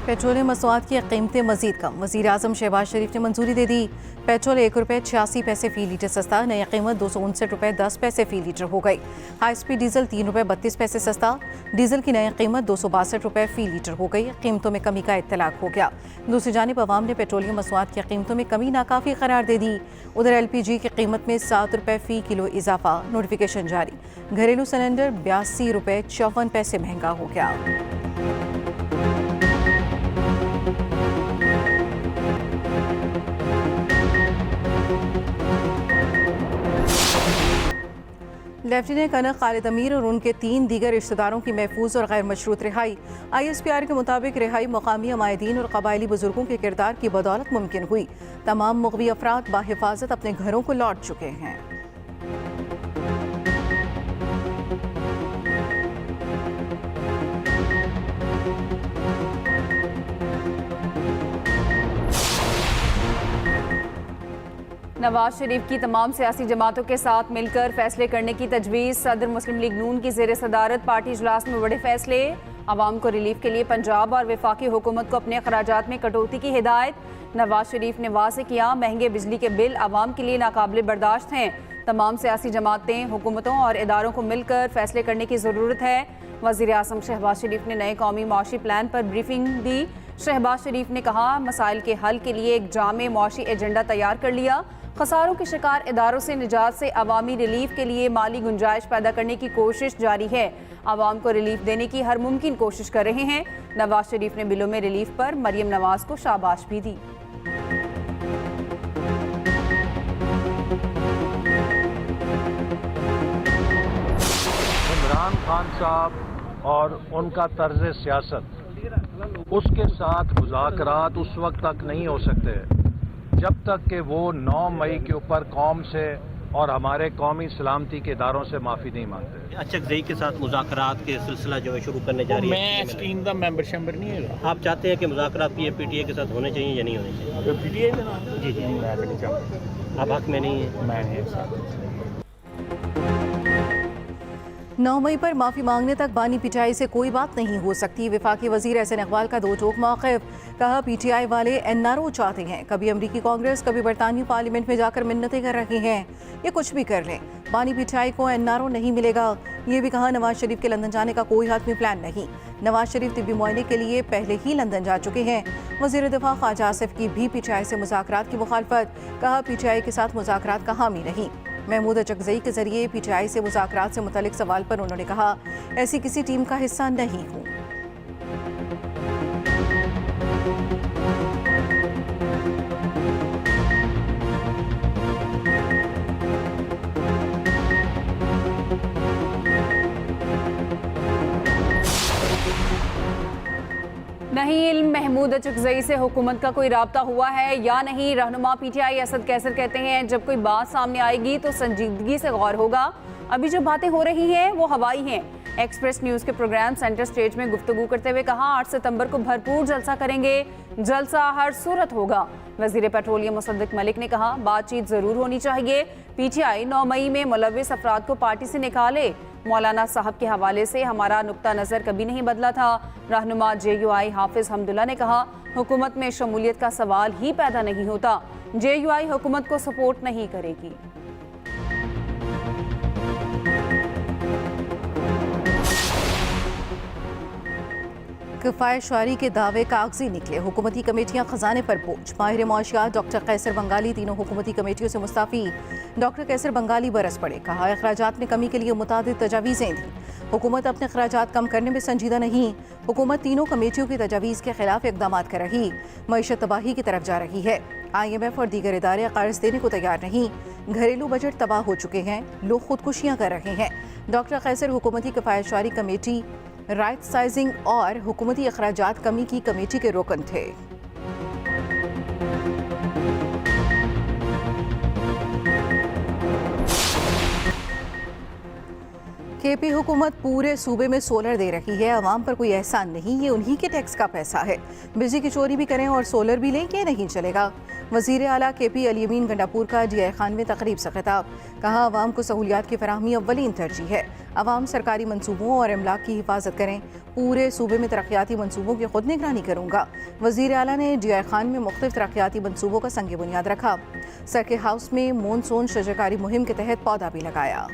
Petroleum मसनूआत की कीमतें मजीद कम। वज़ीर आज़म शहबाज शरीफ ने मंजूरी दे दी। पेट्रोल ₹1.86 फ़ी लीटर सस्ता, नई कीमत ₹259.10 फ़ी लीटर हो गई। हाई स्पीड डीजल ₹3.32 सस्ता, डीजल की नई कीमत ₹262 फ़ी लीटर हो गई। कीमतों में कमी का इत्तलाक हो गया। दूसरी जानिब अवाम ने पेट्रोलियम मसनूआत की कीमतों में कमी नाकाफ़ी करार दे दी। उधर LPG की कीमत में ₹7 फ़ी किलो इजाफा, नोटिफिकेशन जारी। घरेलू सिलेंडर ₹82.54 महंगा हो गया। लेफ्टिनेंट कर्नल खालिद अमीर और उनके 3 दीगर रिश्तेदारों की महफूज और गैर मशरूत रिहाई। ISPR के मुताबिक रिहाई मकामी अमायदीन और कबायली बुजुर्गों के किरदार की बदौलत मुमकिन हुई। तमाम मुग़वी अफराद बाहिफाजत अपने घरों को लौट चुके हैं। नवाज शरीफ की तमाम सियासी जमातों के साथ मिलकर फैसले करने की तजवीज़। सदर मुस्लिम लीग नून की ज़ेर सदारत पार्टी इजलास में बड़े फैसले। आवाम को रिलीफ के लिए पंजाब और वफाकी हुकूमत को अपने अखराजात में कटौती की हिदायत। नवाज शरीफ ने वाज़ेह किया, महंगे बिजली के बिल आवाम के लिए नाकाबिल बर्दाश्त हैं। तमाम सियासी जमातें, हुकूमतों और इदारों को मिलकर फैसले करने की ज़रूरत है। वज़ीर आज़म शहबाज शरीफ ने नए कौमी मुआशी प्लान पर ब्रीफिंग दी। शहबाज शरीफ ने कहा, मसाइल के हल के लिए एक जामे मुआशी एजेंडा तैयार कर लिया। खसारों के शिकार इदारों से निजात से अवामी रिलीफ के लिए माली गुंजाइश पैदा करने की कोशिश जारी है। आवाम को रिलीफ देने की हर मुमकिन कोशिश कर रहे हैं। नवाज शरीफ ने बिलों में रिलीफ पर मरियम नवाज को शाबाश भी दी। इमरान खान साहब और उनका तर्ज सियासत, उसके साथ मुज़ाकरात उस वक्त तक नहीं हो सकते जब तक कि वो 9 मई के ऊपर कौम से और हमारे कौमी सलामती के इदारों से माफ़ी नहीं मांगते। अचकज़ई के साथ मुज़ाकरात के सिलसिला जो है शुरू करने जा रही है। मैं स्कीम का मेंबर शेंबर नहीं है। आप चाहते हैं कि मुज़ाकरात PTI के साथ होने चाहिए या नहीं होने चाहिए? PTI में जी जी, मैं तो नहीं चाहता। आप हक में नहीं है? मैं नहीं। 9 मई पर माफ़ी मांगने तक बानी पिटाई से कोई बात नहीं हो सकती। वफाकी वज़ीर एहसन इकबाल का दो टोक मौक़िफ़। कहा, PTI वाले NRO चाहते हैं, कभी अमरीकी कांग्रेस कभी बरतानी पार्लियामेंट में जाकर मिन्नतें कर रहे हैं। ये कुछ भी कर लें, बानी पिटाई को NRO नहीं मिलेगा। ये भी कहा, नवाज शरीफ के लंदन जाने का कोई हातमी प्लान नहीं। नवाज शरीफ तिब्बी मुआयने के लिए पहले ही लंदन जा चुके हैं। वज़ीर दिफा ख्वाजा आसिफ की भी PTI से मुज़ाकरात की मुखालफत। कहा, PTI के साथ मुज़ाकरात का हामी नहीं। महमूद अचकज़ई के जरिए PTI से मुज़ाकरात से मुतल्लिक़ सवाल पर उन्होंने कहा, ऐसी किसी टीम का हिस्सा नहीं हूँ। नहीं इल्म महमूद अचकज़ई से हुकूमत का कोई राब्ता हुआ है या नहीं। रहनुमा PTI असद कैसर कहते हैं, जब कोई बात सामने आएगी तो संजीदगी से गौर होगा। अभी जो बातें हो रही हैं वो हवाई हैं। एक्सप्रेस न्यूज़ के प्रोग्राम सेंटर स्टेज में गुफ्तगू करते हुए कहा, 8 सितंबर को भरपूर जलसा करेंगे, जलसा हर सूरत होगा। वज़ीर पेट्रोलियम मुसद्दिक मलिक ने कहा, बातचीत ज़रूर होनी चाहिए। PTI 9 मई में मुलव्विस अफराद को पार्टी से निकाले। मौलाना साहब के हवाले से हमारा नुक्ता नज़र कभी नहीं बदला था। रहनुमा JUI हाफिज हमदुल्ला ने कहा, हुकूमत में शमूलियत का सवाल ही पैदा नहीं होता। JUI हुकूमत को सपोर्ट नहीं करेगी। किफ़ायत शुआरी के दावे कागजी निकले, हुकूमती कमेटियां खजाने पर बोझ। माहिर मुआशियात डॉक्टर कैसर बंगाली तीनों हुकूमती कमेटियों से मुस्ताफ़ी। डॉक्टर कैसर बंगाली बरस पड़े। कहा, अखराजात में कमी के लिए मुतादिद तजावीज़ें दी, हुकूमत अपने अखराजात कम करने में संजीदा नहीं। हुकूमत तीनों कमेटियों की तजावीज़ के खिलाफ इकदाम कर रही, मईशत तबाही की तरफ जा रही है। IMF और दीगर इदारे कर्ज देने को तैयार नहीं। घरेलू बजट तबाह हो चुके हैं, लोग खुदकुशियाँ कर रहे हैं। डॉक्टर कैसर हुकूमती किफ़ायत शुआरी कमेटी, राइट साइजिंग और हुकूमती अखराजात कमी की कमेटी के रुकन थे। KP हुकूमत पूरे सूबे में सोलर दे रही है, आवाम पर कोई एहसान नहीं, ये उन्हीं के टैक्स का पैसा है। बिजली की चोरी भी करें और सोलर भी लें, ये नहीं चलेगा। वज़ीर आला KP अली-अमीन गंडापुर का DI खान में तकरीब से खिताब। कहा, अवाम को सहूलियात की फराहमी अव्वलीन तरजीह है। अवाम सरकारी मनसूबों और अमलाक की हिफाजत करें। पूरे सूबे में तरक्याती मनसूबों की खुद निगरानी करूँगा। वज़ीर आला ने DI खान में मुख्तलिफ तरक्याती मनसूबों का संग बुनियाद रखा। सर्किट हाउस में मानसून शजरकारी मुहिम के तहत पौधा भी लगाया।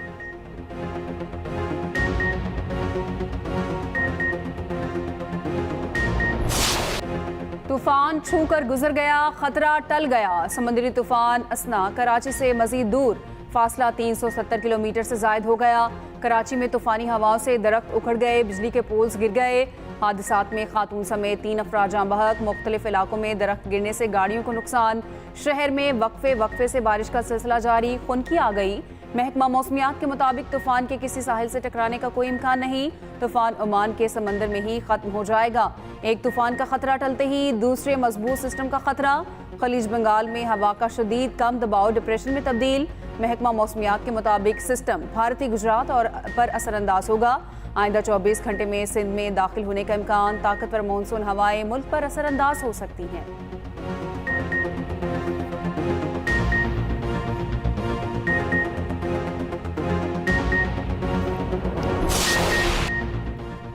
तूफान छू कर गुजर गया, खतरा टल गया। समुद्री तूफान असना कराची से मजीद दूर, फासला 370 किलोमीटर से जायद हो गया। कराची में तूफानी हवाओं से दरख्त उखड़ गए, बिजली के पोल्स गिर गए। हादसात में खातून समेत 3 अफराद जाँ बहक। मुख्तलिफ इलाकों में दरख्त गिरने से गाड़ियों को नुकसान। शहर में वक्फे से बारिश का सिलसिला जारी, खुनकी आ गई। महकमा मौसमियात के मुताबिक तूफान के किसी साहिल से टकराने का कोई इम्कान नहीं। तूफान ओमान के समंदर में ही खत्म हो जाएगा। एक तूफान का खतरा टलते ही दूसरे मजबूत सिस्टम का खतरा। खलीज बंगाल में हवा का शदीद कम दबाव डिप्रेशन में तब्दील। महकमा मौसमियात के मुताबिक सिस्टम भारतीय गुजरात और पर असरअंदाज होगा। आइंदा 24 घंटे में सिंध में दाखिल होने का इम्कान। ताकतवर मानसून हवाएं मुल्क पर असरअंदाज हो सकती हैं।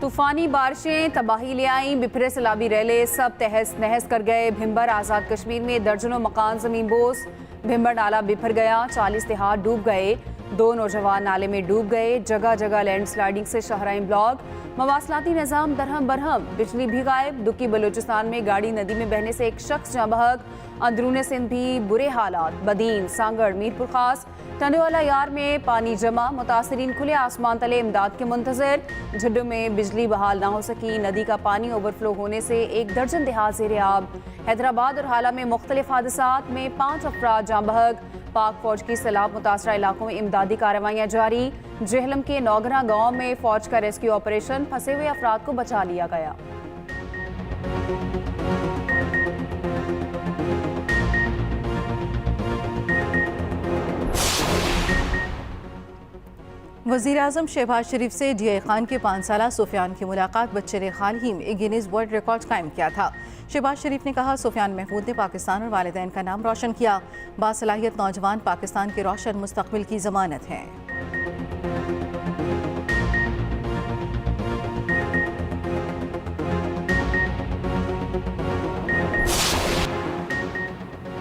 तूफानी बारिशें तबाही ले आईं, बिफरे सैलाबी रैले सब तहस नहस कर गए। भिंबर आज़ाद कश्मीर में दर्जनों मकान जमीन बोस। भिंबर नाला बिफर गया, 40 देहात डूब गए। 2 नौजवान नाले में डूब गए। जगह जगह लैंडस्लाइडिंग से शाहराइन ब्लॉक। मवासलाती निज़ाम दरहम बरहम, बिजली भी गायब। दुकी बलूचिस्तान में गाड़ी नदी में बहने से एक शख्स जाँ बहक। अंदरून सिंध भी बुरे हालात, बदीन, सांगड़, मीरपुर खास। टंडवाला यार में पानी जमा, मुतासरीन खुले आसमान तले इमदाद के मुंतजर। झुड्डू में बिजली बहाल ना हो सकी। नदी का पानी ओवरफ्लो होने से 1 दर्जन देहात ज़ेरे आब। हैदराबाद और हाला में मुख्तलिफ हादसात में 5 अफराद जाँ बहक। पाक फौज की सैलाब मुतासरा इलाकों में इमदादी कार्रवाइयाँ जारी। जेहलम के नौगरा गांव में फौज का रेस्क्यू ऑपरेशन, फंसे हुए अफराद को बचा लिया गया। वज़ीर आज़म शहबाज शरीफ से DI खान के 5 साला सुफियान की मुलाकात। बच्चे ने हाल ही में गिनीज वर्ल्ड रिकॉर्ड कायम किया था। शहबाज शरीफ ने कहा, सुफियान महमूद ने पाकिस्तान और वालिदैन का नाम रोशन किया। बासलाहियत नौजवान पाकिस्तान के रोशन मुस्तकबिल की ज़मानत हैं।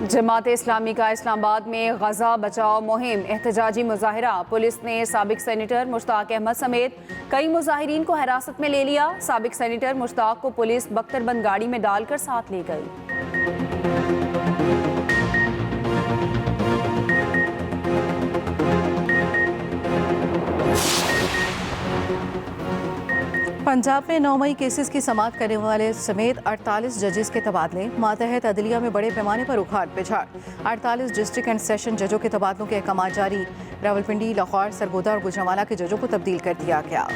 जमात इस्लामी का इस्लामाबाद में गजा बचाओ मुहिम, एहतजाजी मुजाहिरा। पुलिस ने साबिक सेनेटर मुश्ताक अहमद समेत कई मुजाहिरीन को हिरासत में ले लिया। साबिक सेनेटर मुश्ताक को पुलिस बख्तरबंद गाड़ी में डालकर साथ ले गई। पंजाब में 9 मई केसेस की समाअत करने वाले समेत 48 जजेस के तबादले। मातहत अदलिया में बड़े पैमाने पर उखाड़ पिछाड़। 48 डिस्ट्रिक्ट एंड सेशन जजों के तबादलों के अहकाम जारी। रावलपिंडी, लाहौर, सरगोदा और गुजरांवाला के जजों को तब्दील कर दिया गया।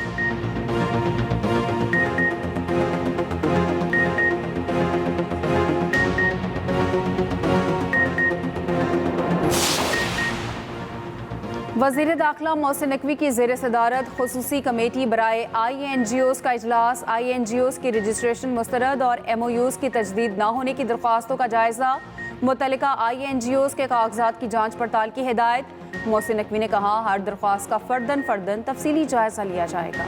वज़ीर दाखिला मोहसिन नकवी की ज़ेर सदारत खुसूसी कमेटी बराए INGOs का इजलास। INGOs की रजिस्ट्रेशन मुस्तरद और MOUs की तजदीद न होने की दरख्वास्तों का जायज़ा। मुतल्लिका INGOs के कागजात की जांच पड़ताल की हिदायत। मोहसिन नकवी ने कहा, हर दरख्वास्त का फ़र्दन तफसीली जायज़ा लिया जाएगा।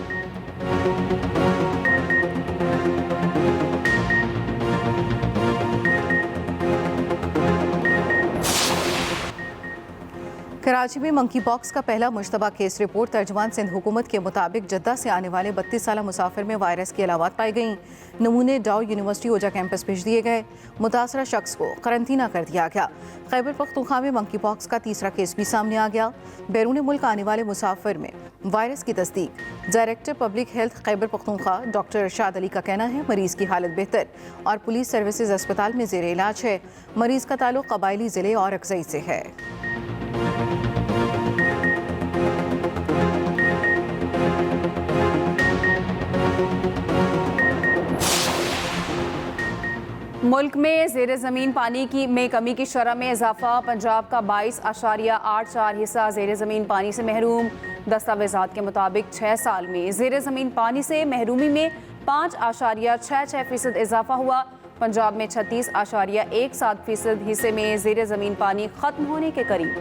कराची में मंकी पॉक्स का पहला मुश्तबा केस रिपोर्ट। तर्जमान सिंध हुकूमत के मुताबिक जद्दा से आने वाले 32 साला मुसाफिर में वायरस की अलामत पाई गईं। नमूने डाउ यूनिवर्सिटी ओजा कैंपस भेज दिए गए। मुतासरा शख्स को करंतना कर दिया गया। खैबर पख्तूनख्वा में मंकी पॉक्स का तीसरा केस भी सामने आ गया। बैरून मुल्क आने वाले मुसाफिर में वायरस की तस्दीक। Director public health Khyber Pakhtunkhwa doctor Irshad Ali का कहना है, मरीज की हालत बेहतर और पुलिस सर्विसेज अस्पताल में ज़ेरे इलाज है। मरीज का ताल्लुक कबायली ज़िले और अक्सई से है। मुल्क में ज़ेरे ज़मीन पानी में कमी की शरह में इजाफा। पंजाब का 22.84 हिस्सा ज़ेरे ज़मीन पानी से महरूम। दस्तावेज़ात के मुताबिक 6 साल में ज़ेरे ज़मीन पानी से महरूमी में 5.66% इजाफा हुआ। पंजाब में 36.17% हिस्से में ज़ेरे ज़मीन पानी खत्म होने के करीब।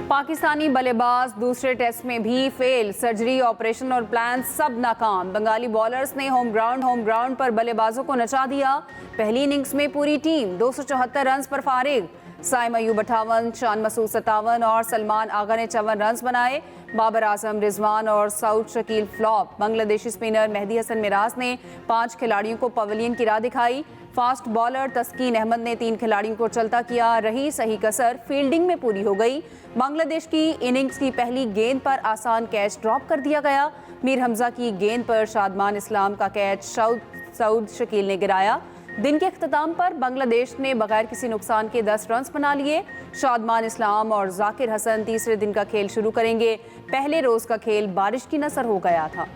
पाकिस्तानी बल्लेबाज दूसरे टेस्ट में भी फेल, सर्जरी, ऑपरेशन और प्लान सब नाकाम। बंगाली बॉलर्स ने होम ग्राउंड पर बल्लेबाजों को नचा दिया। पहली इनिंग्स में पूरी टीम 274 रन पर फारिग। साइम अयूब 58, शान मसूद 57 और सलमान आगा ने 54 रन बनाए। बाबर आजम, रिजवान और सऊद शकील फ्लॉप। बांग्लादेशी स्पिनर मेहदी हसन मिराज ने 5 खिलाड़ियों को पवेलियन की राह दिखाई। फास्ट बॉलर तस्कीन अहमद ने 3 खिलाड़ियों को चलता किया। रही सही कसर फील्डिंग में पूरी हो गई। बांग्लादेश की इनिंग्स की पहली गेंद पर आसान कैच ड्रॉप कर दिया गया। मीर हमजा की गेंद पर शादमान इस्लाम का कैच सऊद शकील ने गिराया। दिन के अख्ताम पर बांग्लादेश ने बगैर किसी नुकसान के 10 रन बना लिए। शादमान इस्लाम और जाकिर हसन तीसरे दिन का खेल शुरू करेंगे। पहले रोज का खेल बारिश की नजर हो गया था।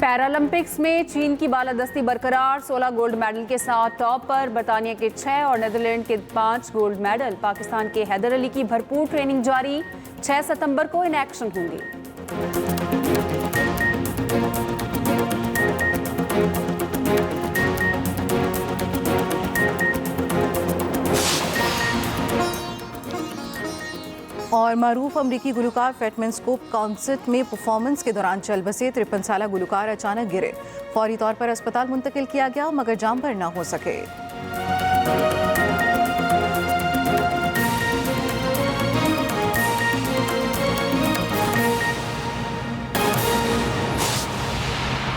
पैरालंपिक्स में चीन की बालादस्ती बरकरार, 16 गोल्ड मेडल के साथ टॉप पर। बरतानिया के 6 और नीदरलैंड के 5 गोल्ड मेडल। पाकिस्तान के हैदर अली की भरपूर ट्रेनिंग जारी, 6 सितंबर को इन एक्शन होंगे। और मारूफ अमरीकी गुलकार फेटमैन स्कोप कॉन्सर्ट में परफॉर्मेंस के दौरान चल बसे 53 साला गुलकार अचानक गिरे। फौरी तौर पर अस्पताल मुंतकिल किया गया मगर जान पर ना हो सके।